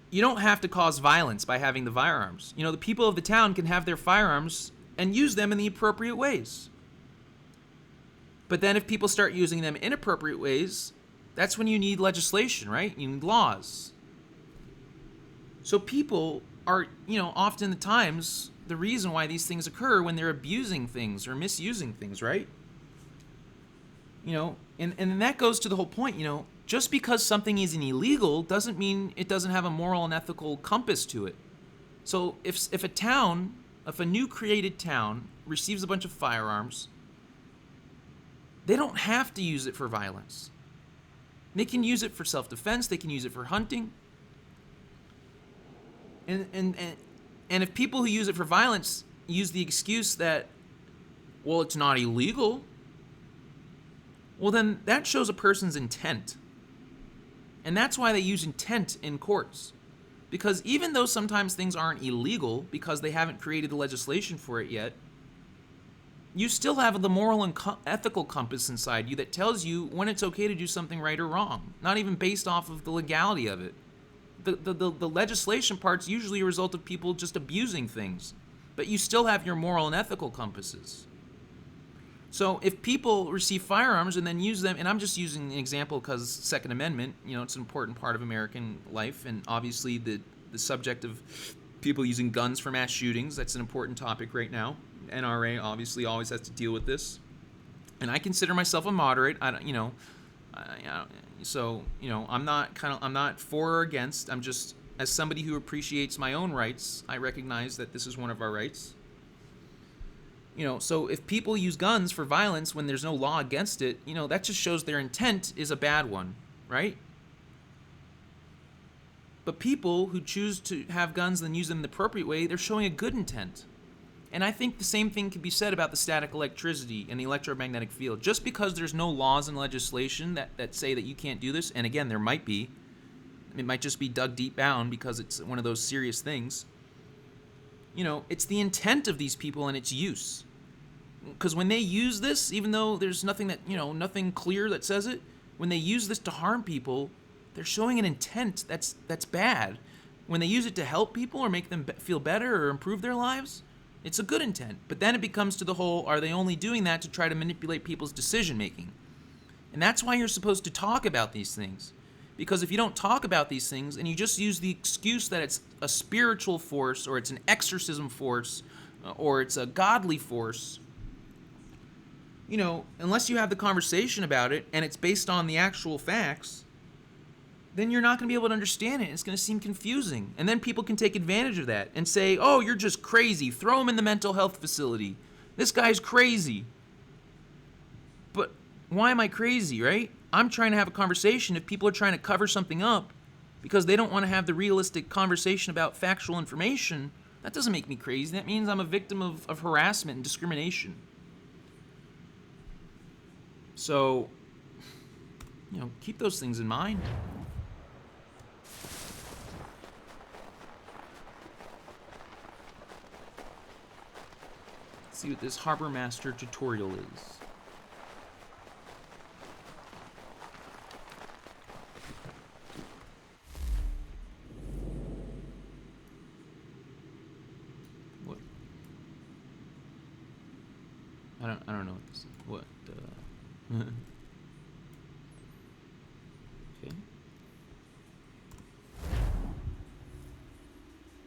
you don't have to cause violence by having the firearms. You know, the people of the town can have their firearms and use them in the appropriate ways. But then if people start using them in inappropriate ways, that's when you need legislation, right? You need laws. So people are, you know, often the times the reason why these things occur when they're abusing things or misusing things, right? You know, and that goes to the whole point, you know, just because something isn't illegal doesn't mean it doesn't have a moral and ethical compass to it. So if a new created town receives a bunch of firearms, they don't have to use it for violence. They can use it for self-defense, they can use it for hunting. And if people who use it for violence use the excuse that, well, it's not illegal, well, then that shows a person's intent. And that's why they use intent in courts. Because even though sometimes things aren't illegal because they haven't created the legislation for it yet, you still have the moral and ethical compass inside you that tells you when it's okay to do something right or wrong, not even based off of the legality of it. The legislation part's usually a result of people just abusing things, but you still have your moral and ethical compasses. So if people receive firearms and then use them, and I'm just using an example because Second Amendment, you know, it's an important part of American life, and obviously the subject of people using guns for mass shootings, that's an important topic right now. NRA obviously always has to deal with this, and I consider myself a moderate. So you know, I'm not for or against. I'm just, as somebody who appreciates my own rights, I recognize that this is one of our rights. You know, so if people use guns for violence when there's no law against it, you know, that just shows their intent is a bad one, right? But people who choose to have guns and use them the appropriate way, they're showing a good intent. And I think the same thing could be said about the static electricity and the electromagnetic field. Just because there's no laws and legislation that say that you can't do this, and again, there might be, it might just be dug deep down because it's one of those serious things. You know, it's the intent of these people and its use. Because when they use this, even though there's nothing that, nothing clear that says it, when they use this to harm people, they're showing an intent that's bad. When they use it to help people or make them feel better or improve their lives, it's a good intent. But then it becomes to the whole, are they only doing that to try to manipulate people's decision making? And that's why you're supposed to talk about these things. Because if you don't talk about these things and you just use the excuse that it's a spiritual force or it's an exorcism force or it's a godly force, unless you have the conversation about it and it's based on the actual facts, then you're not going to be able to understand it. It's going to seem confusing. And then people can take advantage of that and say, oh, you're just crazy. Throw him in the mental health facility. This guy's crazy. But why am I crazy, right? I'm trying to have a conversation. If people are trying to cover something up because they don't want to have the realistic conversation about factual information, that doesn't make me crazy. That means I'm a victim of harassment and discrimination. So, keep those things in mind. Let's see what this Harbor Master tutorial is. What? I don't know what this is. What? Okay.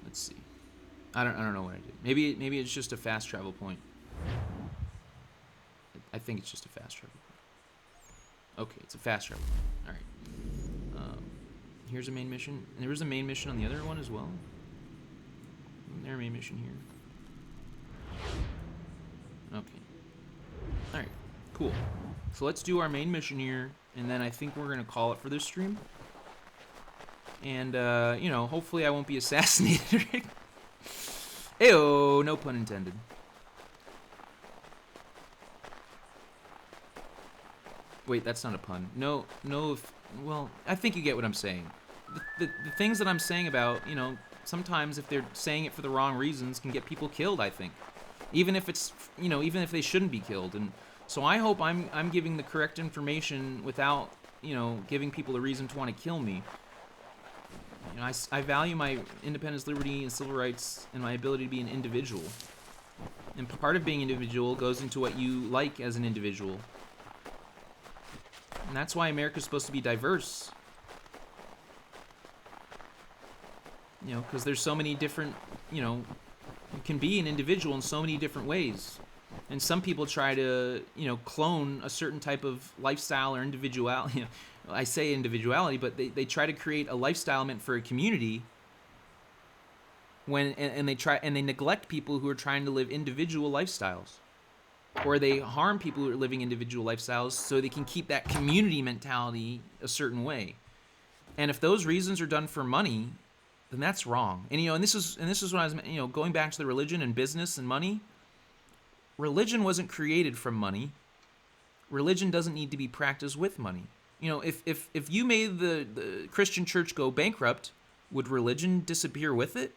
Let's see. I don't know what I did. Maybe it's just a fast travel point. I think it's just a fast travel point. Okay, it's a fast travel point. All right. Here's a main mission, and there was a main mission on the other one as well. Isn't there a main mission here? Okay. All right. Cool. So let's do our main mission here, and then I think we're gonna call it for this stream. And hopefully I won't be assassinated. Ayo, no pun intended. Wait, that's not a pun. No. Well, I think you get what I'm saying. The things that I'm saying about, sometimes if they're saying it for the wrong reasons, can get people killed. I think, even if it's, even if they shouldn't be killed, and. So I hope I'm giving the correct information without, giving people a reason to want to kill me. I value my independence, liberty, and civil rights, and my ability to be an individual. And part of being individual goes into what you like as an individual. And that's why America's supposed to be diverse. Because there's so many different, you can be an individual in so many different ways. And some people try to, clone a certain type of lifestyle or individuality. I say individuality, but they try to create a lifestyle meant for a community. And they neglect people who are trying to live individual lifestyles, or they harm people who are living individual lifestyles so they can keep that community mentality a certain way. And if those reasons are done for money, then that's wrong. And this is what I was, going back to the religion and business and money. Religion wasn't created from money. Religion doesn't need to be practiced with money. If you made the Christian church go bankrupt, would religion disappear with it?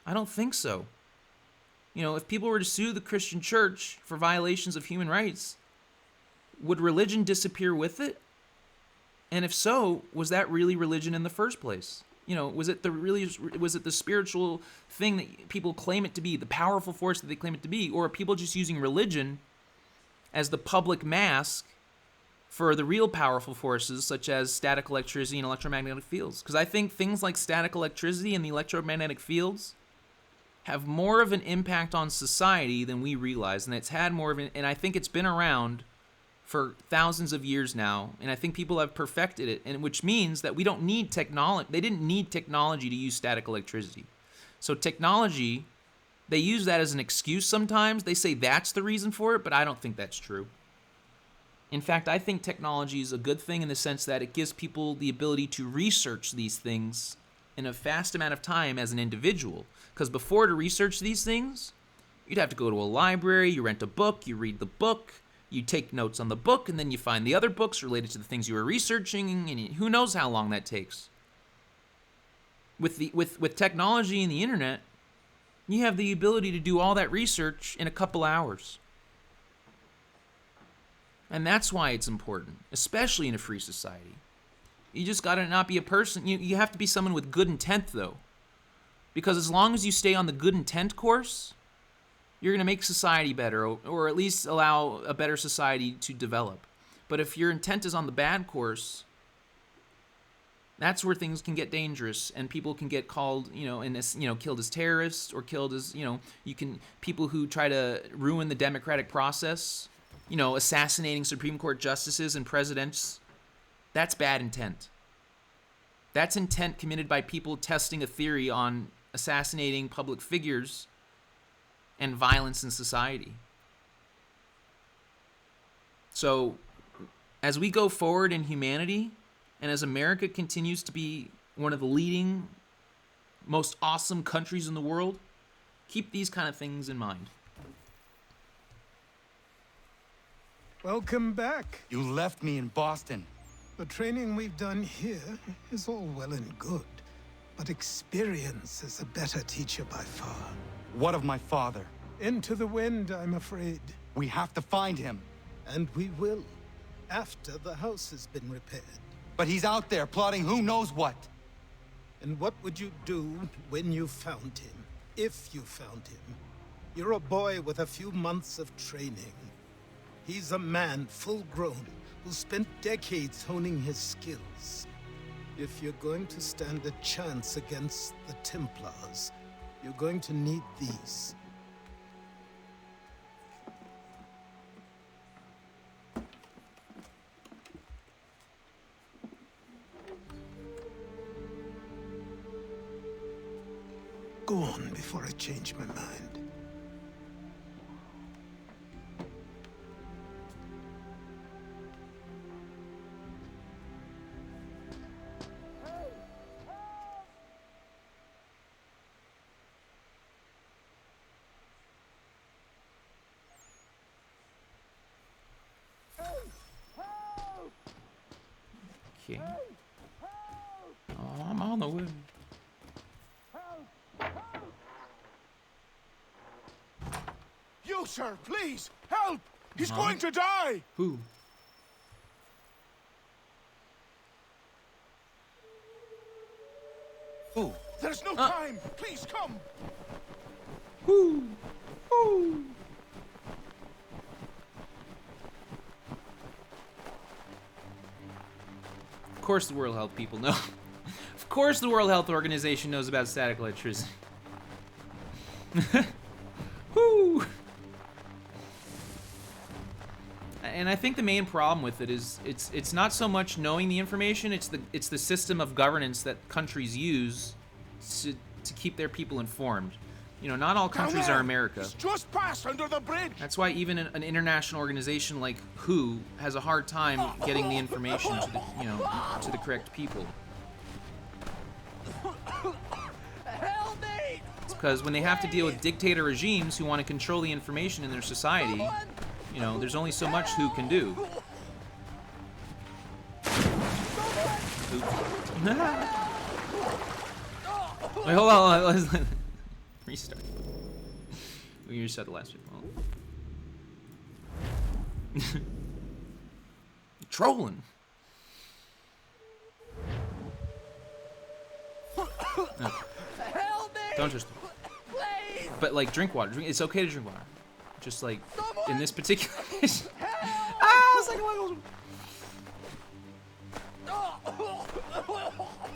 I don't think so. If people were to sue the Christian church for violations of human rights, would religion disappear with it? And if so, was that really religion in the first place? Was it the spiritual thing that people claim it to be, the powerful force that they claim it to be, or are people just using religion as the public mask for the real powerful forces such as static electricity and electromagnetic fields? Because I think things like static electricity and the electromagnetic fields have more of an impact on society than we realize, and it's had more of an, and I think it's been around for thousands of years now, and I think people have perfected it, and which means that we don't need technology. They didn't need technology to use static electricity. So technology, they use that as an excuse sometimes. They say that's the reason for it, but I don't think that's true. In fact, I think technology is a good thing in the sense that it gives people the ability to research these things in a fast amount of time as an individual. Because before, to research these things, You'd have to go to a library, you rent a book, you read the book, you take notes on the book, and then you find the other books related to the things you were researching, and who knows how long that takes. With technology and the internet, you have the ability to do all that research in a couple hours. And that's why it's important, especially in a free society. You just gotta not be a person. You have to be someone with good intent, though. Because as long as you stay on the good intent course, you're gonna make society better, or at least allow a better society to develop. But if your intent is on the bad course, that's where things can get dangerous, and people can get called, killed as terrorists, or killed as, people who try to ruin the democratic process, assassinating Supreme Court justices and presidents. That's bad intent. That's intent committed by people testing a theory on assassinating public figures and violence in society. So, as we go forward in humanity, and as America continues to be one of the leading, most awesome countries in the world, keep these kind of things in mind. Welcome back. You left me in Boston. The training we've done here is all well and good, but experience is a better teacher by far. What of my father? Into the wind, I'm afraid. We have to find him. And we will, after the house has been repaired. But he's out there plotting who knows what. And what would you do when you found him? If you found him? You're a boy with a few months of training. He's a man full grown who spent decades honing his skills. If you're going to stand a chance against the Templars, you're going to need these. Go on before I change my mind. Okay. Oh, I'm on the way. You, sir, please, help! He's going to die! Who? Who? There's no time! Please come! Who? Who? Of course the World Health people know. Of course the World Health Organization knows about static electricity. Woo! And I think the main problem with it is it's not so much knowing the information, it's the system of governance that countries use to keep their people informed. Not all countries are America. He's just passed under the bridge! That's why even an international organization like WHO has a hard time getting the information to the to the correct people. Help me! It's because when they have to deal with dictator regimes who want to control the information in their society, there's only so much WHO can do. Wait, hold on. Let's restart. We reset the last one. Trolling. No. Help me! Don't just. Please! But drink water. It's okay to drink water. Just in this particular. It's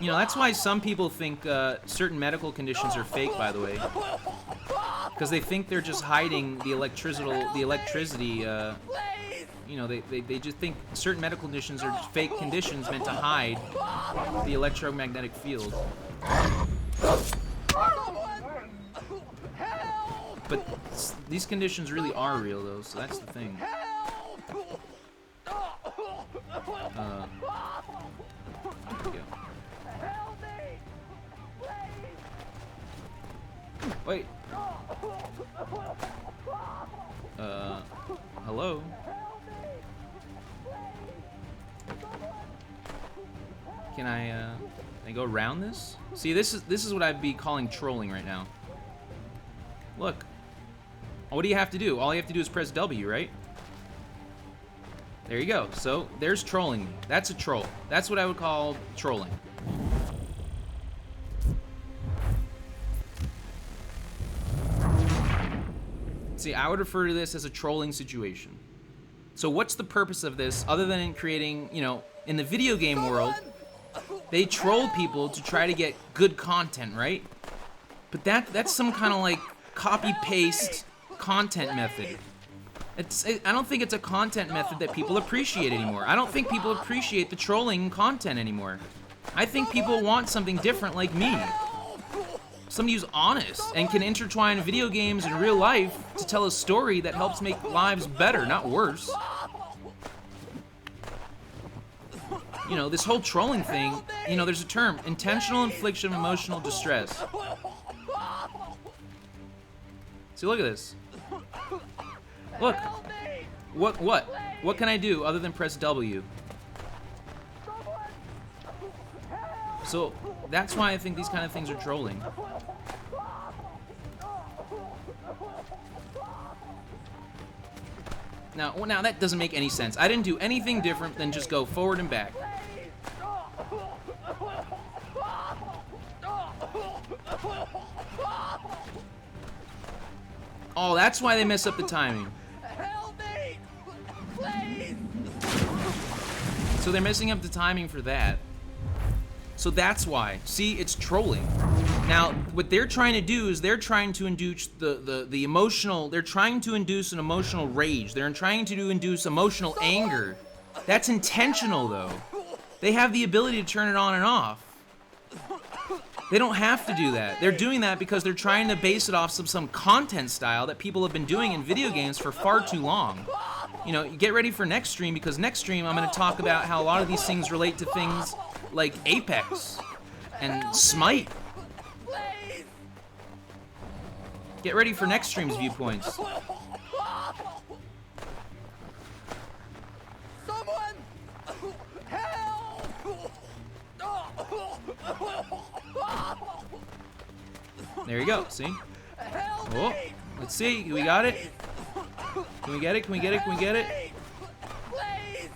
that's why some people think certain medical conditions are fake, by the way, because they think they're just hiding the electricity. They just think certain medical conditions are just fake conditions meant to hide the electromagnetic field. But these conditions really are real, though, so that's the thing. There we go. Wait. Hello? Can I go around this? See, this is what I'd be calling trolling right now. Look. What do you have to do? All you have to do is press W, right? There you go. So, there's trolling me. That's a troll. That's what I would call trolling. See, I would refer to this as a trolling situation. So what's the purpose of this other than in creating, you know, in the video game world, they troll people to try to get good content, right? But that's some kind of like copy-paste content method. I don't think it's a content method that people appreciate anymore. I don't think people appreciate the trolling content anymore. I think people want something different like me. Somebody who's honest and can intertwine video games and real life to tell a story that helps make lives better, not worse. You know, this whole trolling thing, you know, there's a term, intentional infliction of emotional distress. See, look at this. Look. What can I do other than press W? So, that's why I think these kind of things are trolling. Now that doesn't make any sense. I didn't do anything different than just go forward and back. Oh, that's why they mess up the timing. Help me! Please! So they're messing up the timing for that. So that's why. See, it's trolling. Now, what they're trying to do is they're trying to induce the emotional, they're trying to induce an emotional rage. They're trying to induce emotional anger. That's intentional, though. They have the ability to turn it on and off. They don't have to do that. They're doing that because they're trying to base it off some content style that people have been doing in video games for far too long. You know, get ready for next stream, because next stream I'm going to talk about how a lot of these things relate to things like Apex and Smite. Get ready for next stream's viewpoints. Someone! Help! There you go, see? Help Oh, me! let's see, we got it? Can we get it, can we get it, can we get it? Please!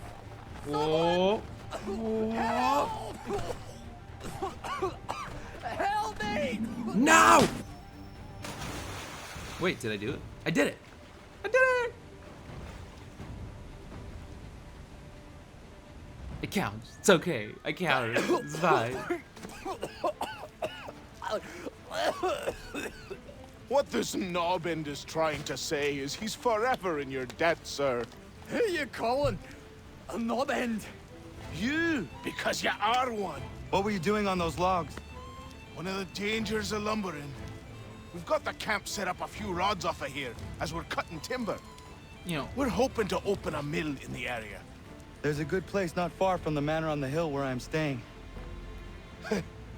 Oh. Oh. Help me! No! Wait, did I do it? I did it! I did it! It counts. It's okay. I counted it. It's fine. What this knobend is trying to say is he's forever in your debt, sir. Who you calling? A knob end? You, because you are one. What were you doing on those logs? One of the dangers of lumbering. We've got the camp set up a few rods off of here as we're cutting timber. You know, We're hoping to open a mill in the area. There's a good place not far from the manor on the hill where I'm staying.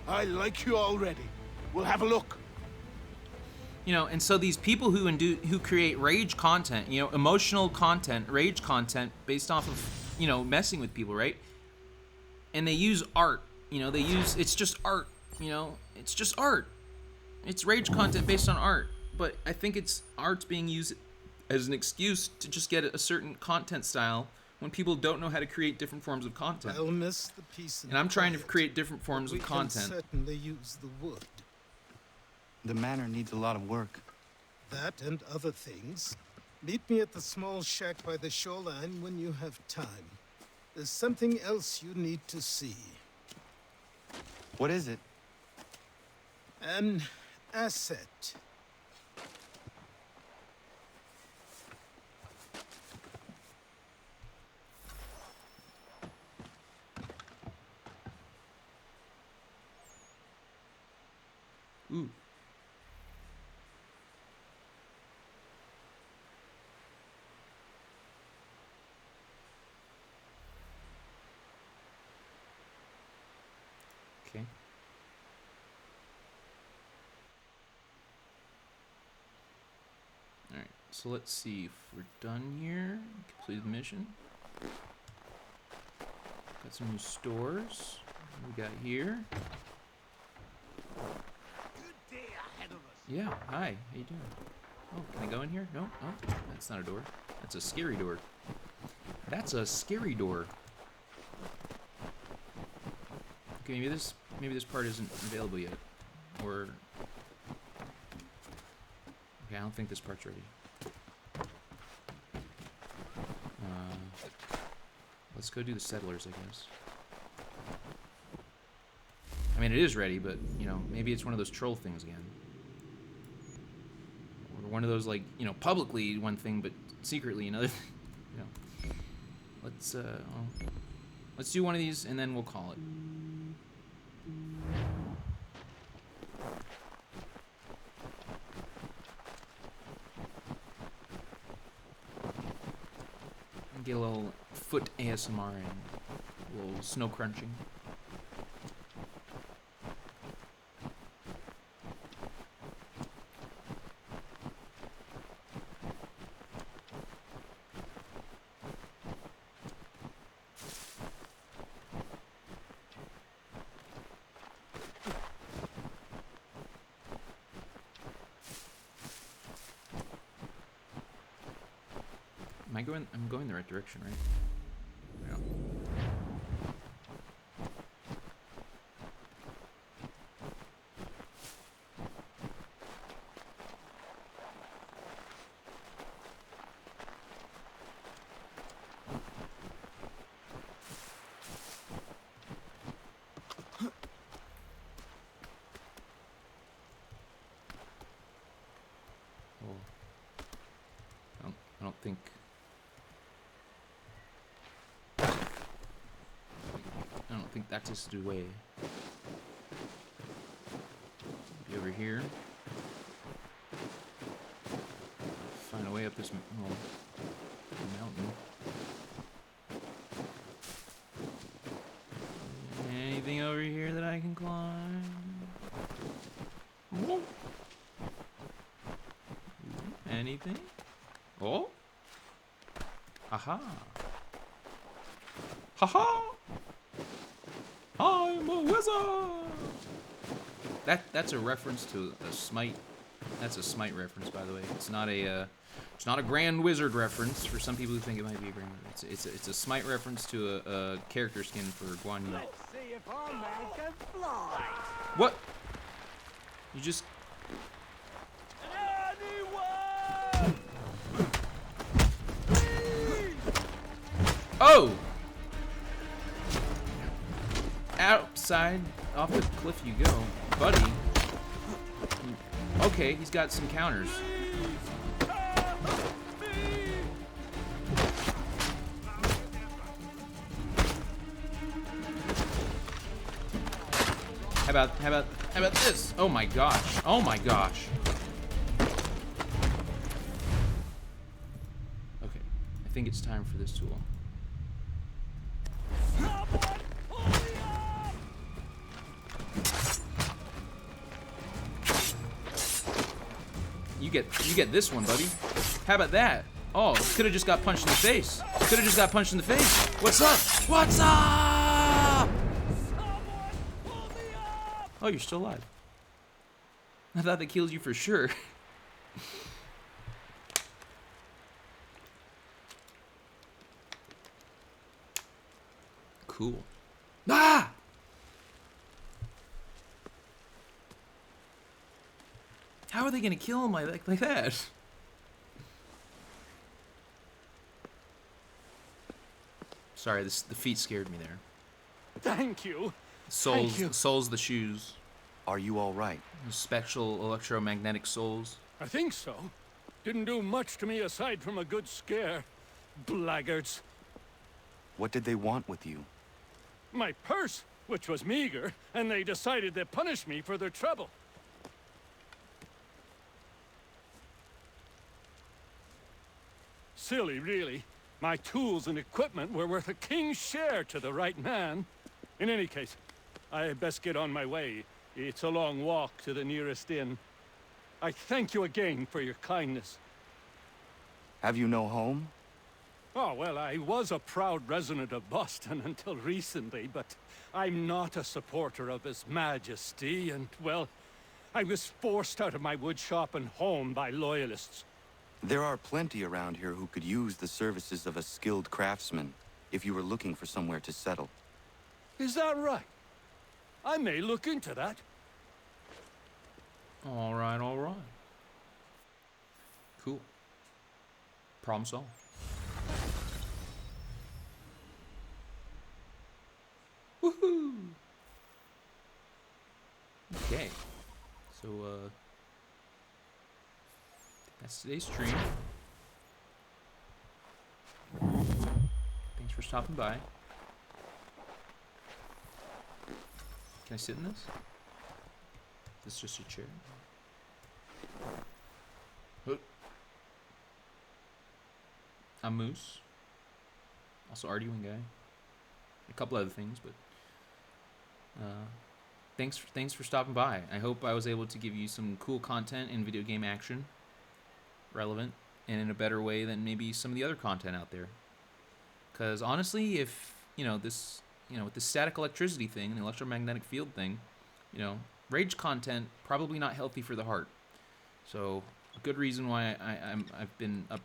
I like you already. We'll have a look. you know, and so these people who create rage content, you know, emotional content, rage content based off of, you know, messing with people, right? And they use art, you know, it's just art, you know, it's just art. It's rage content based on art, but I think art's being used as an excuse to just get a certain content style when people don't know how to create different forms of content. I'll miss the peace And I'm trying to quiet. create different forms We of can content. certainly use the wood. The manor needs a lot of work. That and other things. Meet me at the small shack by the shoreline when you have time. There's something else you need to see. What is it? An asset. Ooh. Okay. So let's see if we're done here. Completed the mission. Got some new stores. What we got here? Yeah, hi. How you doing? Oh, can I go in here? No? Oh, that's not a door. That's a scary door. That's a scary door. Okay, maybe this part isn't available yet. Or okay, I don't think this part's ready. Let's go do the settlers, I guess. I mean, it is ready, but, you know, maybe it's one of those troll things again. Or one of those, like, you know, publicly one thing, but secretly another thing. You know. Let's do one of these, and then we'll call it. Get a little foot ASMR and a little snow crunching. I'm going the right direction, right? Yeah. Well, I don't think. I don't think that is the way. Be over here. Find a way up this little mountain. Anything over here that I can climb? Whoa. Anything? Oh? Aha! Haha! I'm a wizard! That's a reference to a Smite. That's a Smite reference, by the way. It's not a Grand Wizard reference for some people who think it might be a Grand Wizard. It's a Smite reference to a character skin for Guan Yu. Let's see if our man can fly. What? You just... Anyone! Oh! Outside, off the cliff you go, buddy. Okay, he's got some counters. How about this? Oh my gosh. Oh my gosh. Okay, I think it's time for this tool. You get this one, buddy. How about that? Oh, could have just got punched in the face. Could have just got punched in the face. What's up? What's up? Oh, you're still alive. I thought that killed you for sure. Cool. Ah! How are they gonna kill him like that? Sorry, the feet scared me there. Thank you. Souls the shoes. Are you all right? Special electromagnetic souls. I think so. Didn't do much to me aside from a good scare. Blackguards. What did they want with you? My purse, which was meager, and they decided to punish me for their trouble. Silly, really. My tools and equipment were worth a king's share to the right man. In any case, I had best get on my way. It's a long walk to the nearest inn. I thank you again for your kindness. Have you no home? Oh, well, I was a proud resident of Boston until recently, but I'm not a supporter of His Majesty, and, well, I was forced out of my woodshop and home by loyalists. There are plenty around here who could use the services of a skilled craftsman if you were looking for somewhere to settle. Is that right? I may look into that. All right, all right. Cool. Problem solved. Woohoo! Okay. So, that's today's stream. Thanks for stopping by. Can I sit in this? Is this just a chair? I'm Moose. Also Arduin guy. A couple other things, but thanks for stopping by. I hope I was able to give you some cool content in video game action, relevant, and in a better way than maybe some of the other content out there. Because honestly, if with this static electricity thing, the electromagnetic field thing, rage content probably not healthy for the heart. So a good reason why I've been up,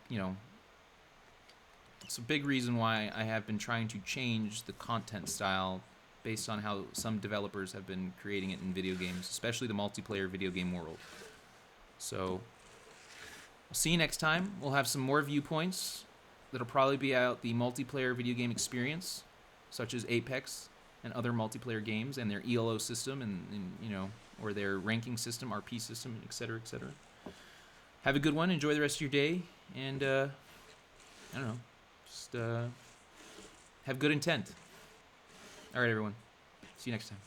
it's a big reason why I have been trying to change the content style based on how some developers have been creating it in video games, especially the multiplayer video game world. So I'll see you next time. We'll have some more viewpoints that'll probably be out the multiplayer video game experience, such as Apex and other multiplayer games and their ELO system and or their ranking system, RP system, etc., etc. Have a good one. Enjoy the rest of your day, and I don't know, just have good intent. All right, everyone. See you next time.